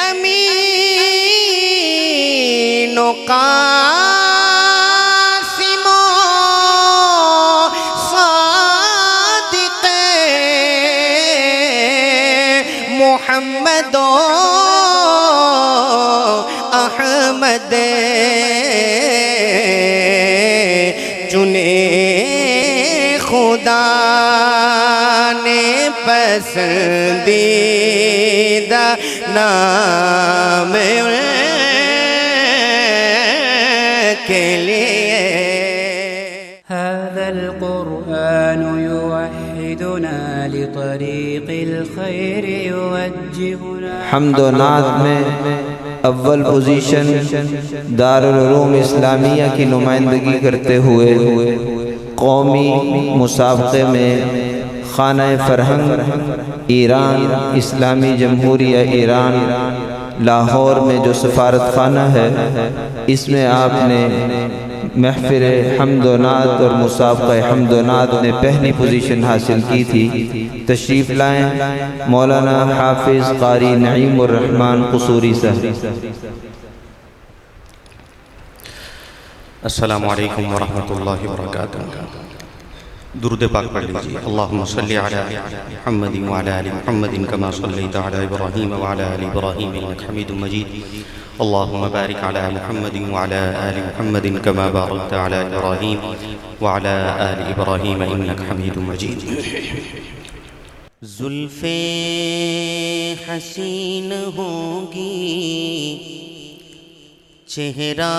امین و قاسم و صادق محمد و احمد چنے خدا نے پسندیدہ نام کے لیے هذا القرآن يوحدنا لطريق الخير يوجهنا. حمد و نعت میں اول پوزیشن دارالعلوم اسلامیہ کی نمائندگی کرتے ہوئے قومی مسابقے میں خانہ فرہنگ ایران اسلامی جمہوریہ ایران لاہور میں جو سفارت خانہ ہے، اس میں آپ نے محفل حمد و نعت اور مسابقہ حمد و نعت میں پہلی پوزیشن حاصل کی تھی. تشریف لائیں مولانا حافظ قاری نعیم الرحمن قصوری صاحب. السلام علیکم ورحمۃ اللہ وبرکاتہ. درود پاک پڑھ لیجیے. اللہم صلی علی محمد وعلی آل محمد کما صلیت علی ابراہیم وعلی آل ابراہیم انک حمید مجید. اللہم بارک علی محمد وعلی آل محمد کما بارکت علی ابراہیم وعلی آل ابراہیم انک حمید مجید. زلفیں حسین ہوں گی، چہرہ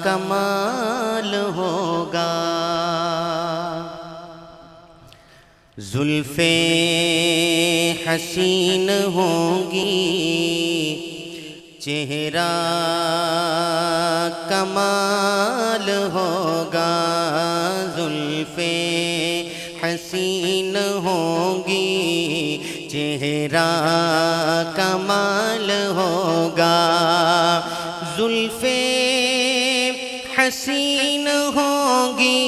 کمال ہوگا. زلفیں حسین ہوں گی، چہرہ کمال ہوگا. زلفیں حسین ہوں گی، چہرہ کمال ہوگا. زلفیں حسین ہوں گی،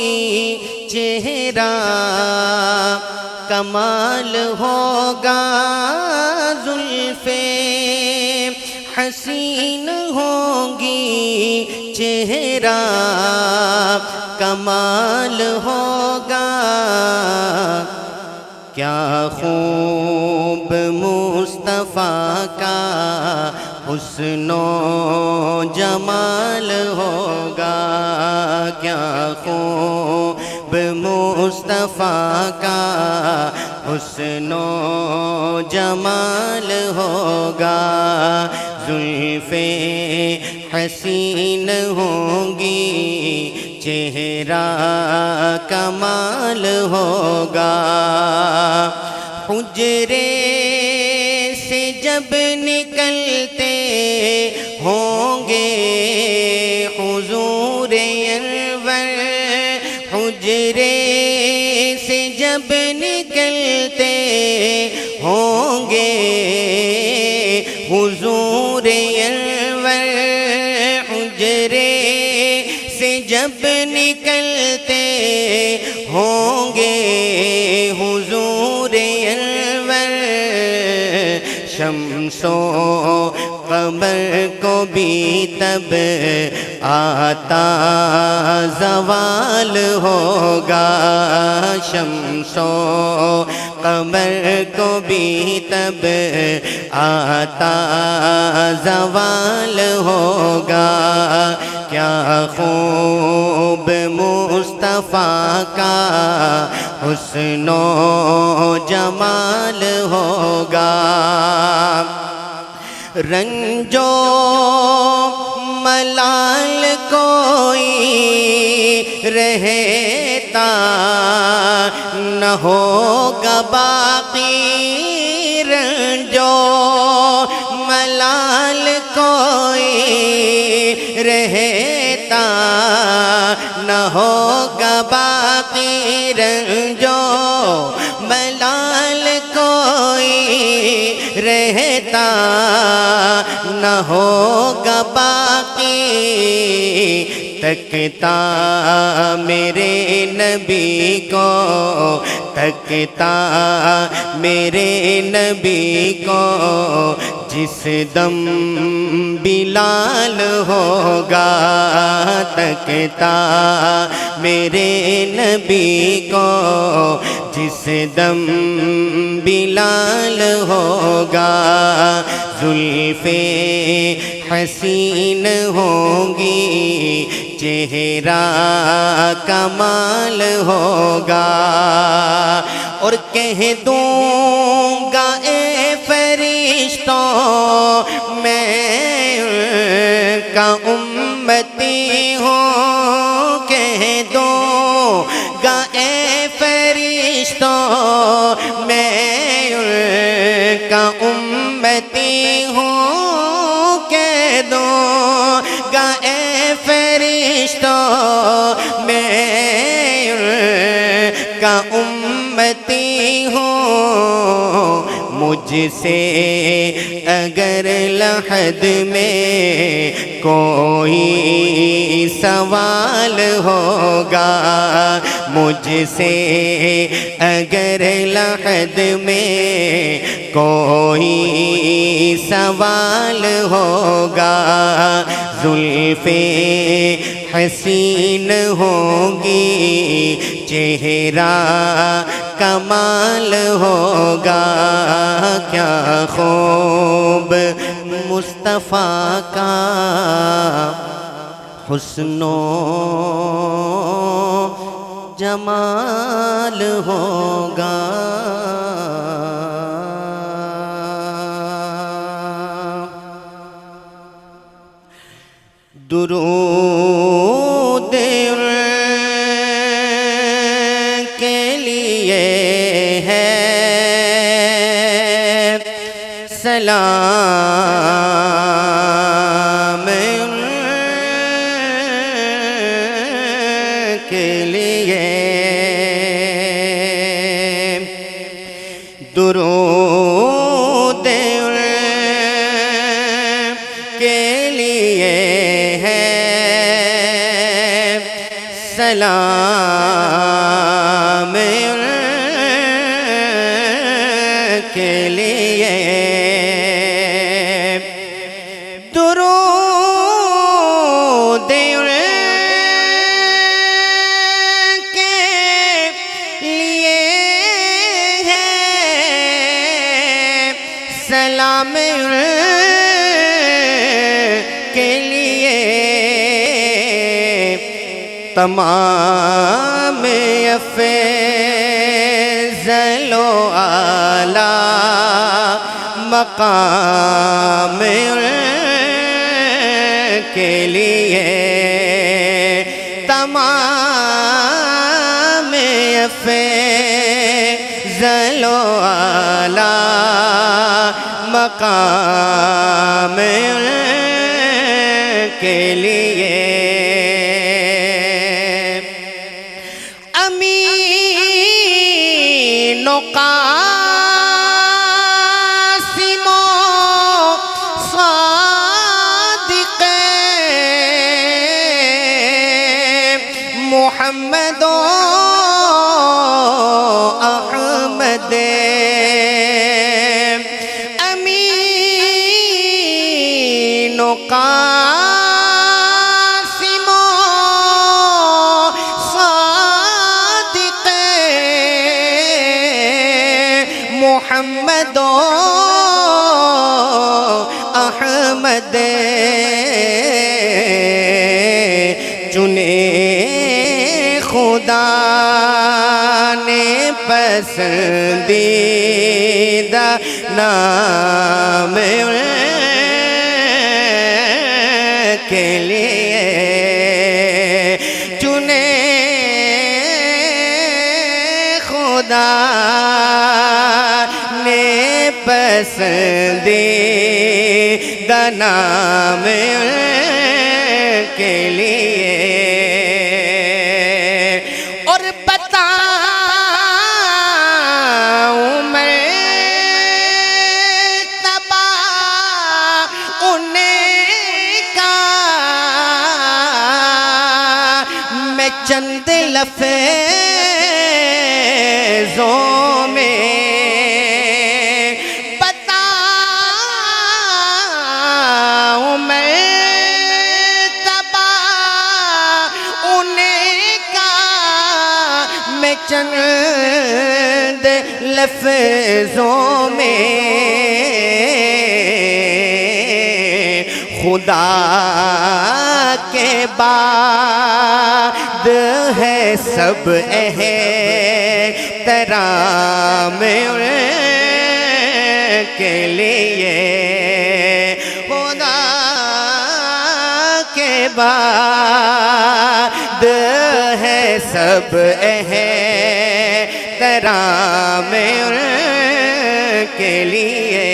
چہرہ کمال ہوگا. زلفیں حسین ہوں گی، چہرہ کمال ہوگا. کیا خوب مصطفیٰ کا حسن و جمال ہوگا. کیا خوب مصطفیٰ کا حسن و جمال ہوگا. زلفیں حسین ہوں گی، چہرہ کمال ہوگا. حجرے سے جب نکلتے ہوں گے حضور انور، حجرے سے جب نکلتے ہوں گے حضور انور، حجرے سے جب نکلتے ہوں گے حضور انور. شمس و قمر کو بھی تب آتا زوال ہوگا. شمس و قمر کو بھی تب آتا زوال ہوگا. کیا خوب مصطفیٰ کا حسن و جمال ہوگا. رنج و ملال کوئی رہتا نہ ہوگا باقی. رنج و ملال کوئی رہتا نہ ہوگا باقی. رنج و ملال کوئی رہتا نہ ہوگا باقی. تکتا میرے نبی کو، تکتا میرے نبی کو جس دم بلال ہوگا تکتا میرے نبی کو، جس دم بلال ہوگا زلفیں حسین ہوں گی، چہرہ کمال ہوگا، اور کہہ دوں گا اے فرشتوں میں ان کا امتی ہوں، کہہ دوں گا اے فرشتوں میں ان کا امتی ہوں، کہہ دوں گا اے فرشتوں میں ان کا امتی ہوں، مجھ سے اگر لحد میں کوئی سوال ہوگا، مجھ سے اگر لحد میں کوئی سوال ہوگا، زلفیں حسین ہوں گی، چہرہ کمال ہوگا، کیا خوب مصطفیٰ کا حسن و جمال ہوگا۔ درود کے لیے ہے، سلام کے لیے، درود کے لیے ہے، سلام کے لیے، درود کے لیے ہے، سلام کے لیے، تمام افضل و اعلیٰ مقام کے لیے، تمام افضل و اعلیٰ مقام کے لیے، امین و قاسم و صادق محمد و احمد، امین و قاسم و صادق محمد و احمد، چنے خدا نے پسندیدہ نام کے لیے، چنے خدا نے پسندیدہ نام کے لیے، اور بتاؤں میں تباہ انہیں کا، میں چند لفظوں میں بتاؤں چند لفظوں میں خدا کے بعد ہے سب احترام ان کے لیے، خدا کے بعد ہے سب احترام ان کے لیے۔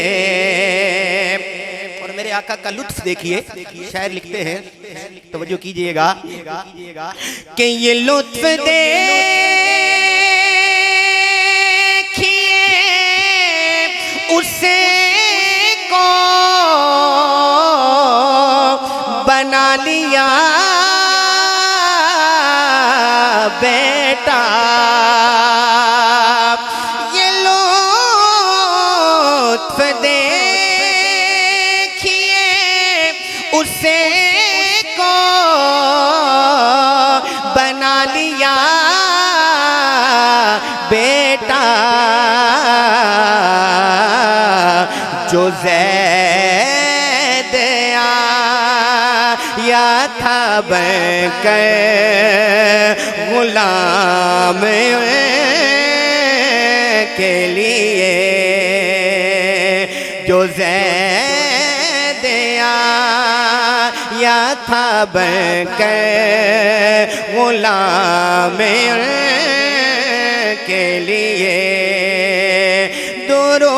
اور میرے آقا کا لطف دیکھیے، شاعر لکھتے ہیں، توجہ کیجئے گا کہ یہ لطف دیکھیے اسے کو بنا لیا بیٹا، یہ لطف دیکھیے اسے کو بنا لیا بیٹا، جو زید آیا تھا بن کر غلام کے لیے، جو زید آیا تھا بن کر غلام کے لیے، درود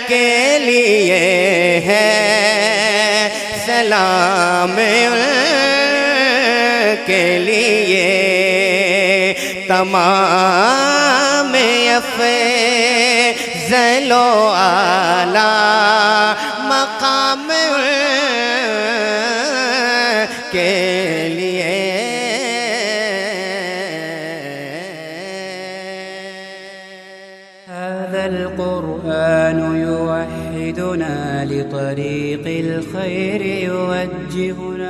کے لیے ہے، سلام کے لیے، تمام افضل و اعلیٰ مقام کے لیے۔ هذا القرآن يوحدنا لطريق الخير يوجهنا